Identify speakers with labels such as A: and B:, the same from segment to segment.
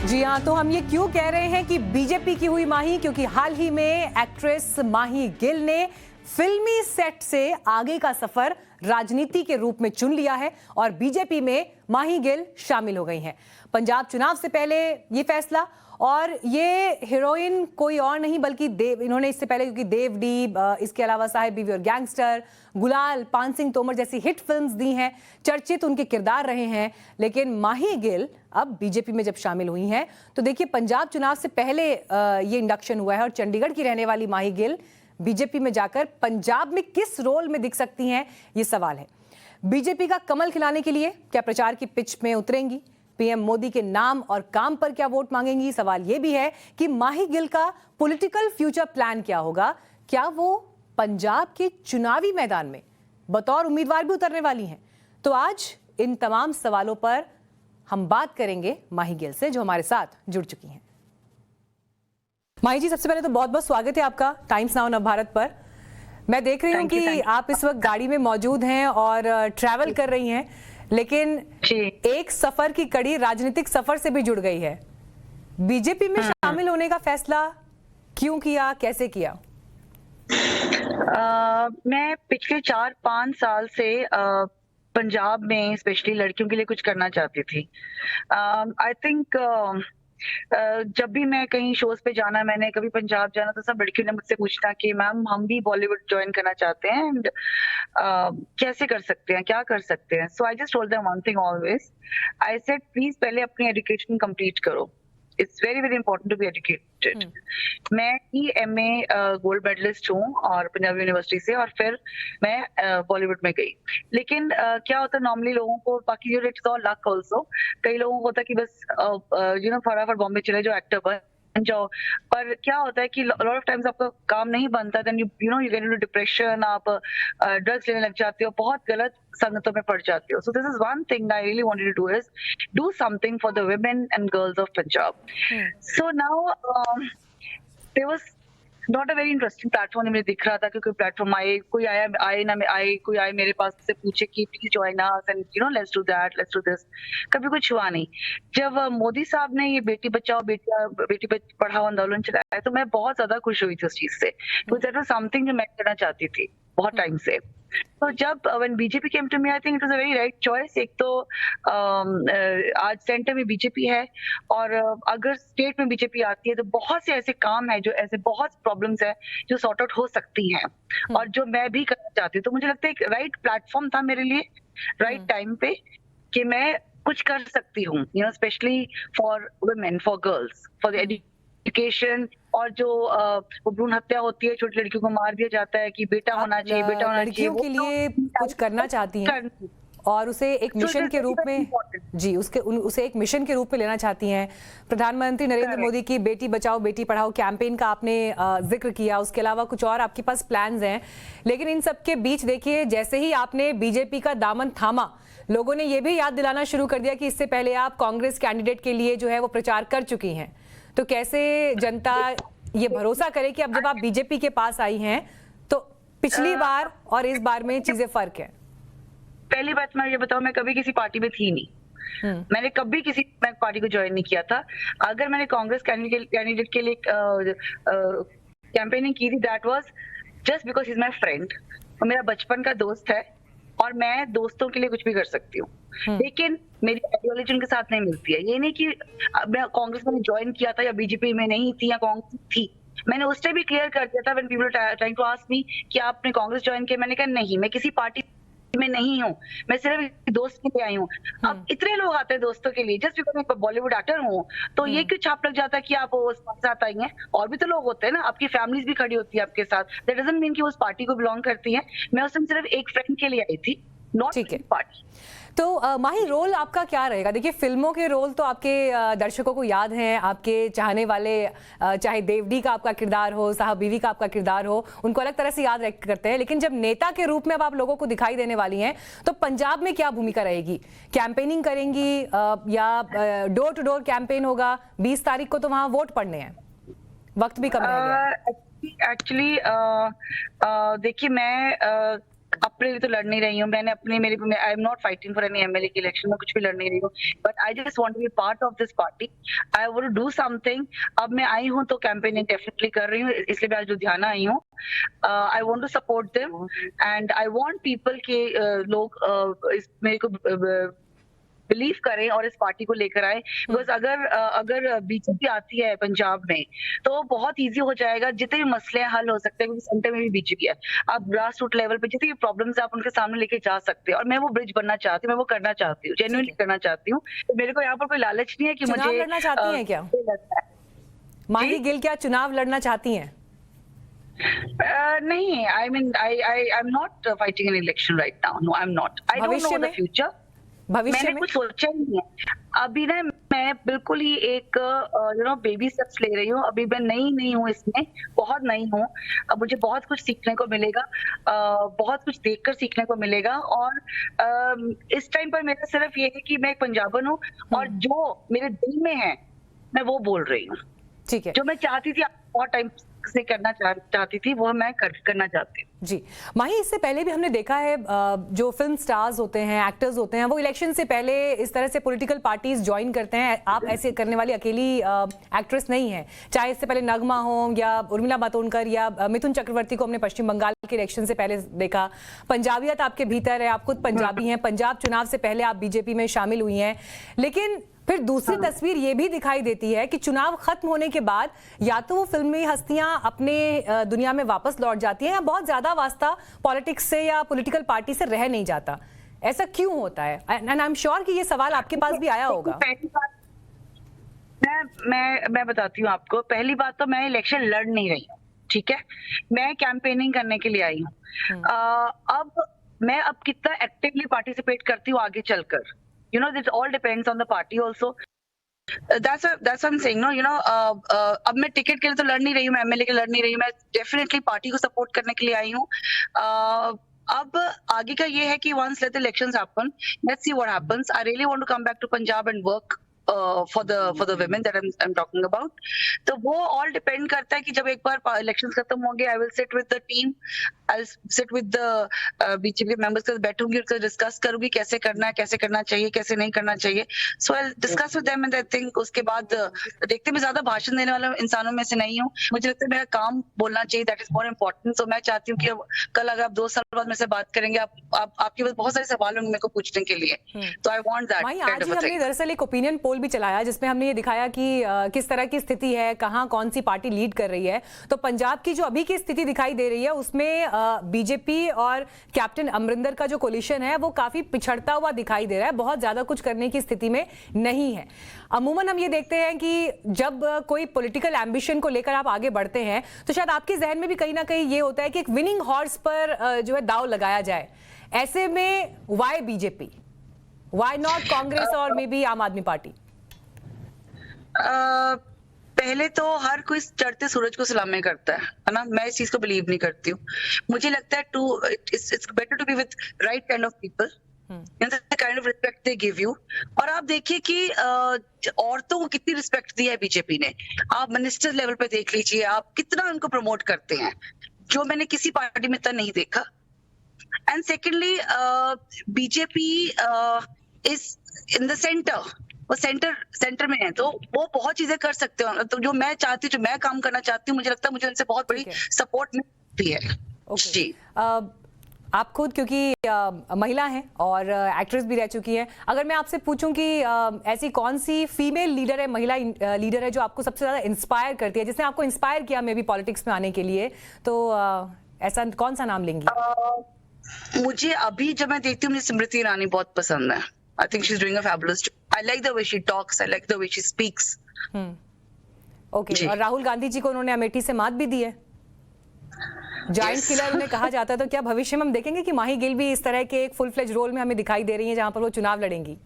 A: जी हाँ, तो हम ये क्यों कह रहे हैं कि बीजेपी की हुई माही, क्योंकि हाल ही में एक्ट्रेस माही गिल ने फिल्मी सेट से आगे का सफर राजनीति के रूप में चुन लिया है और बीजेपी में माही गिल शामिल हो गई हैं। पंजाब चुनाव से पहले ये फैसला, और ये हीरोइन कोई और नहीं बल्कि इन्होंने इससे पहले, क्योंकि देव डी, इसके अलावा साहिब बीवी और गैंगस्टर, गुलाल, पान सिंह तोमर जैसी हिट फिल्म्स दी हैं, चर्चित उनके किरदार रहे हैं। लेकिन माही गिल अब बीजेपी में जब शामिल हुई हैं तो देखिए, पंजाब चुनाव से पहले ये इंडक्शन हुआ है और चंडीगढ़ की रहने वाली माही गिल बीजेपी में जाकर पंजाब में किस रोल में दिख सकती हैं, ये सवाल है। बीजेपी का कमल खिलाने के लिए क्या प्रचार की पिच में उतरेंगी? पीएम मोदी के नाम और काम पर क्या वोट मांगेंगी? सवाल यह भी है कि माही गिल का पॉलिटिकल फ्यूचर प्लान क्या होगा? क्या वो पंजाब के चुनावी मैदान में बतौर उम्मीदवार भी उतरने वाली हैं? तो आज इन तमाम सवालों पर हम बात करेंगे माही गिल से, जो हमारे साथ जुड़ चुकी हैं। माही जी, सबसे पहले तो बहुत बहुत स्वागत है आपका टाइम्स नाउ नवभारत पर। मैं देख रही हूँ कि आप इस वक्त गाड़ी में मौजूद हैं और ट्रैवल कर रही हैं, लेकिन एक सफर की कड़ी राजनीतिक सफर से भी जुड़ गई है। बीजेपी में शामिल होने का फैसला क्यों किया, कैसे किया?
B: मैं पिछले 4-5 साल से पंजाब में स्पेशली लड़कियों के लिए कुछ करना चाहती थी। आई थिंक जब भी मैं कहीं शोज पे जाना, मैंने कभी पंजाब जाना, तो सब लड़कियों ने मुझसे पूछना कि मैम हम भी बॉलीवुड ज्वाइन करना चाहते हैं एंड कैसे कर सकते हैं, क्या कर सकते हैं। So I just told them one thing always, I said please पहले अपनी एजुकेशन कंप्लीट करो। It's very very important to be educated. मैं ही एमए गोल्ड मेडलिस्ट हूँ और पंजाब यूनिवर्सिटी से, और फिर मैं बॉलीवुड में गई। लेकिन क्या होता है, नॉर्मली लोगों को, बाकी जो इट्स ऑल लक ऑल्सो, कई लोगों को होता है कि बस फटाफट बॉम्बे चले जाओ, एक्टर बन जाओ। पर क्या होता है कि लॉट ऑफ टाइम्स आपका काम नहीं बनता, then you get into depression, आप ड्रग्स लेने लग जाते हो, बहुत गलत संगतों में पड़ जाते हो। So this is one thing I really wanted to do, is do something for the women and girls of Punjab. So now there was not a very interesting platform मुझे दिख रहा था कि कोई प्लेटफॉर्म आए, कोई कोई आए मेरे पास से पूछे कि please join us and let's do that, let's do this. कभी कुछ हुआ नहीं। जब मोदी साहब ने ये बेटी बचाओ बेटी पढ़ाओ आंदोलन चलाया, तो मैं बहुत ज्यादा खुश हुई थी उस चीज से, बिकॉज़ दैट वाज समथिंग जो मैं करना चाहती थी बहुत टाइम से। तो जब when BJP came to me, I think it was a very right choice. एक तो आज सेंटर में बीजेपी है, और अगर स्टेट में बीजेपी आती है तो बहुत से ऐसे काम है, जो ऐसे बहुत प्रॉब्लम्स है जो सॉर्ट आउट हो सकती हैं, और जो मैं भी करना चाहती हूँ। तो मुझे लगता है एक राइट प्लेटफॉर्म था मेरे लिए, राइट टाइम पे, कि मैं कुछ कर सकती हूँ, specially for women, for girls, for the education. और जो वो भ्रूण हत्या होती है, छोटी लड़कियों को मार दिया जाता है कि बेटा होना चाहिए, बेटा होना चाहिए,
A: लड़कियों के लिए कुछ करना चाहती हैं और उसे एक मिशन के रूप में, जी उसे एक मिशन के रूप में लेना चाहती हैं। प्रधानमंत्री नरेंद्र मोदी की बेटी बचाओ बेटी पढ़ाओ कैंपेन का आपने जिक्र किया, उसके अलावा कुछ और आपके पास प्लान्स हैं। लेकिन इन सब के बीच देखिए, जैसे ही आपने बीजेपी का दामन थामा, लोगों ने ये भी याद दिलाना शुरू कर दिया कि इससे पहले आप कांग्रेस कैंडिडेट के लिए जो है वो प्रचार कर चुकी हैं। तो कैसे जनता ये भरोसा करे कि अब जब आप बीजेपी के पास आई हैं तो पिछली बार और इस बार में चीजें फर्क है?
B: पहली बात मैं ये बताऊं, मैं कभी किसी पार्टी में थी नहीं। मैंने कभी किसी पार्टी को ज्वाइन नहीं किया था। अगर मैंने कांग्रेस कैंडिडेट के लिए कैंपेनिंग की थी, that was just because he is my friend, और मेरा बचपन का दोस्त है, और मैं दोस्तों के लिए कुछ भी कर सकती हूँ। लेकिन मेरी आइडियोलॉजी उनके साथ नहीं मिलती है। ये नहीं कि मैं कांग्रेस में ज्वाइन किया था या बीजेपी में नहीं थी या कांग्रेस थी। मैंने उस टाइम भी क्लियर कर दिया था when people trying to ask me कि आपने कांग्रेस ज्वाइन किया, मैंने कहा नहीं, मैं किसी पार्टी में नहीं हूँ, मैं सिर्फ दोस्त के लिए आई हूँ। अब इतने लोग आते हैं दोस्तों के लिए, जस्ट बिकॉज मैं बॉलीवुड एक्टर हूँ, तो ये क्यों छाप लग जाता है कि आप उस साथ आई हैं? और भी तो लोग होते हैं ना, आपकी फैमिलीज भी खड़ी होती है आपके साथ। दैट डजंट मीन कि उस पार्टी को बिलोंग करती है। मैं उस दिन सिर्फ एक फ्रेंड के लिए आई थी, नॉट पार्टी।
A: तो माही, रोल आपका क्या रहेगा? देखिए, फिल्मों के रोल तो आपके दर्शकों को याद हैं, आपके चाहने वाले, चाहे देवडी का आपका किरदार हो, साहब बीवी का आपका किरदार हो, उनको अलग तरह से याद करते हैं। लेकिन जब नेता के रूप में अब आप लोगों को दिखाई देने वाली हैं, तो पंजाब में क्या भूमिका रहेगी? कैंपेनिंग करेंगी या डोर टू डोर कैंपेन होगा? 20 तारीख को तो वहां वोट पड़ने हैं, वक्त भी कम रह गया।
B: एक्चुअली देखिए, मैं अपने लिए तो लड़ नहीं रही हूँ, मैंने अपने मेरी I am not fighting for any MLA की इलेक्शन में, कुछ भी लड़ नहीं रही हूँ, but I just want to be part of this party, I want to do something. अब मैं आई हूँ तो कैंपेनिंग डेफिनेटली कर रही हूँ, इसलिए मैं आज लुधियाना आई हूँ। I want to support them and I want people के लोग मेरे को बिलीव करें और इस पार्टी को लेकर आए, बिकॉज अगर बीजेपी आती है पंजाब में तो बहुत इजी हो जाएगा, जितने भी मसले हल हो सकते हैं, क्योंकि सेंटर में भी बीजेपी है। आप ग्रास रूट लेवल पे जितनी भी प्रॉब्लम्स आप उनके सामने लेके जा सकते हैं, और मैं वो ब्रिज बनना चाहती हूँ, मैं वो करना चाहती हूँ, जेन्युइनली करना चाहती हूँ। तो मेरे को यहाँ पर कोई लालच नहीं है कि
A: चुनाव
B: मुझे
A: लड़ना चाहती हैं क्या माही गिल, क्या चुनाव लड़ना चाहती हैं?
B: नहीं, I mean I am not fighting an election right now, no I am not, I don't know the future,
A: भविष्य
B: मैंने
A: में
B: कुछ सोचा ही नहीं है अभी ना, मैं बिल्कुल ही एक बेबी स्टेप्स ले रही हूँ, अभी मैं नई हूँ इसमें, बहुत नई हूँ। अब मुझे बहुत कुछ सीखने को मिलेगा, बहुत कुछ देखकर सीखने को मिलेगा, और इस टाइम पर मेरा सिर्फ ये है कि मैं एक पंजाबन हूँ और जो मेरे दिल में है मैं वो बोल रही हूँ।
A: ठीक है,
B: जो मैं चाहती थी बहुत टाइम से करना चाहती थी, वो मैं करना चाहती हूँ।
A: जी माही, इससे पहले भी हमने देखा है जो फिल्म स्टार्स होते हैं, एक्टर्स होते हैं, वो इलेक्शन से पहले इस तरह से पॉलिटिकल पार्टीज ज्वाइन करते हैं। आप ऐसे करने वाली अकेली एक्ट्रेस नहीं है, चाहे इससे पहले नगमा हो या उर्मिला मातोंडकर या मिथुन चक्रवर्ती को हमने पश्चिम बंगाल के इलेक्शन से पहले देखा। पंजाबियत आपके भीतर है, आप खुद पंजाबी हैं, पंजाब चुनाव से पहले आप बीजेपी में शामिल हुई हैं, लेकिन फिर दूसरी तस्वीर ये भी दिखाई देती है कि चुनाव खत्म होने के बाद या तो वो फिल्मी हस्तियां अपने दुनिया में वापस लौट जाती हैं, या बहुत ज्यादा वास्ता पॉलिटिक्स से या पॉलिटिकल पार्टी से रह नहीं जाता। ऐसा क्यों होता है? एंड आई एम श्योर कि ये सवाल आपके पास भी आया होगा।
B: मैं बताती हूँ आपको। पहली बात तो मैं इलेक्शन लड़ नहीं रही हूँ, ठीक है, मैं कैंपेनिंग करने के लिए आई हूँ। अब मैं कितना एक्टिवली पार्टिसिपेट करती हूँ आगे चलकर, you know, this all depends on the party also. That's what I'm saying, no, you know, अब मैं टिकट के लिए तो लड़ नहीं रही हूँ, मैं एमएलए के लड़ नहीं रही हूँ, मैं डेफिनेटली पार्टी को सपोर्ट करने के लिए आई हूँ। अब आगे का ये है कि once let the elections happen, let's see what happens. I really want to come back to Punjab and work for the women that I'm talking about. तो वो all depend करता है कि जब एक बार इलेक्शंस खत्म होंगे, I will sit with the team, I'll sit with the BJP members के साथ बैठूंगी, उनसे डिस्कस करूंगी कैसे करना है, कैसे करना चाहिए, कैसे नहीं करना चाहिए। So I'll discuss with them and I think उसके बाद देखते, मैं ज्यादा भाषण देने वाले इंसानों में से नहीं हूँ, मुझे लगता है मेरा काम बोलना चाहिए, that is more important. So मैं चाहती हूँ कि कल अगर आप 2 साल बाद मेरे से बात करेंगे, आपके पास बहुत सारे सवाल होंगे मेरे को पूछने के लिए, तो I want that kind of a thing.
A: आज हमने दरअसल एक ओपिनियन पोल भी चलाया जिसमें हमने ये दिखाया कि किस तरह की स्थिति है, कहां कौन सी पार्टी लीड कर रही है। तो पंजाब की जो अभी की स्थिति दिखाई दे रही है उसमें बीजेपी और कैप्टन अमरिंदर का जो कोलिशन है वो काफी पिछड़ता हुआ दिखाई दे रहा है, बहुत ज्यादा कुछ करने की स्थिति में नहीं है। अमूमन हम ये देखते हैं कि जब कोई पॉलिटिकल एम्बिशन को लेकर आप आगे बढ़ते हैं तो शायद आपके जहन में भी कहीं ना कहीं ये होता है कि एक विनिंग हॉर्स पर जो है दाव लगाया जाए। ऐसे में why BJP, why not Congress और मे बी आम आदमी पार्टी?
B: पहले तो हर कोई चढ़ते सूरज को सलामी करता है ना, मैं इस चीज को बिलीव नहीं करती हूँ। मुझे लगता है it's better to be with right kind of people, the kind of respect they give you. और आप देखिए कि औरतों को कितनी रिस्पेक्ट दी है बीजेपी ने, आप मिनिस्टर लेवल पे देख लीजिए, आप कितना उनको प्रमोट करते हैं, जो मैंने किसी पार्टी में इतना नहीं देखा। And secondly BJP is in the centre, वो सेंटर में है, तो वो बहुत चीजें कर सकते हो। तो जो मैं चाहती हूँ, जो मैं काम करना चाहती हूँ, मुझे लगता है मुझे उनसे बहुत बड़ी सपोर्ट मिलती है। जी,
A: आप खुद क्योंकि महिला हैं और एक्ट्रेस भी रह चुकी हैं, अगर मैं आपसे पूछूं कि ऐसी कौन सी फीमेल लीडर है, महिला लीडर है जो आपको सबसे ज्यादा इंस्पायर करती है, जिसने आपको इंस्पायर किया मे बी पॉलिटिक्स में आने के लिए, तो ऐसा कौन सा नाम लेंगी?
B: मुझे अभी जब मैं देखती हूँ, मुझे स्मृति ईरानी बहुत पसंद है। I think she's doing a fabulous job. I like the way she talks. I like the way she speaks.
A: Okay. और राहुल गांधी जी को उन्होंने अमेठी से मात भी दी है, जायंट किलर उन्हें कहा जाता है। तो क्या भविष्य में हम देखेंगे कि माही गिल भी इस तरह के एक फुल फ्लेज रोल में हमें दिखाई दे रही है जहां पर वो चुनाव लड़ेंगी?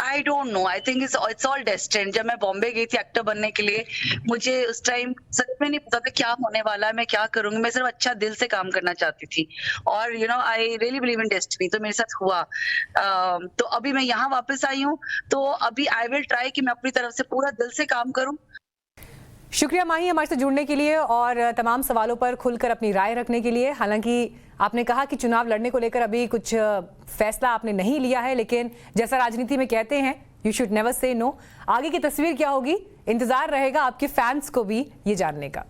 B: I don't know. I think it's all destined. जब मैं बॉम्बे गई थी एक्टर बनने के लिए, मुझे उस टाइम सच में नहीं पता था क्या होने वाला है, मैं क्या करूंगी। मैं सिर्फ अच्छा दिल से काम करना चाहती थी, और you know I really believe in destiny. तो मेरे साथ हुआ। तो अभी मैं यहाँ वापस आई हूँ, तो अभी आई विल ट्राई कि मैं अपनी तरफ से पूरा दिल से काम करूँ।
A: शुक्रिया माही हमारे से जुड़ने के लिए और तमाम सवालों पर खुलकर अपनी राय रखने के लिए। हालांकि आपने कहा कि चुनाव लड़ने को लेकर अभी कुछ फैसला आपने नहीं लिया है, लेकिन जैसा राजनीति में कहते हैं you should never say no. आगे की तस्वीर क्या होगी, इंतजार रहेगा आपके फैंस को भी ये जानने का।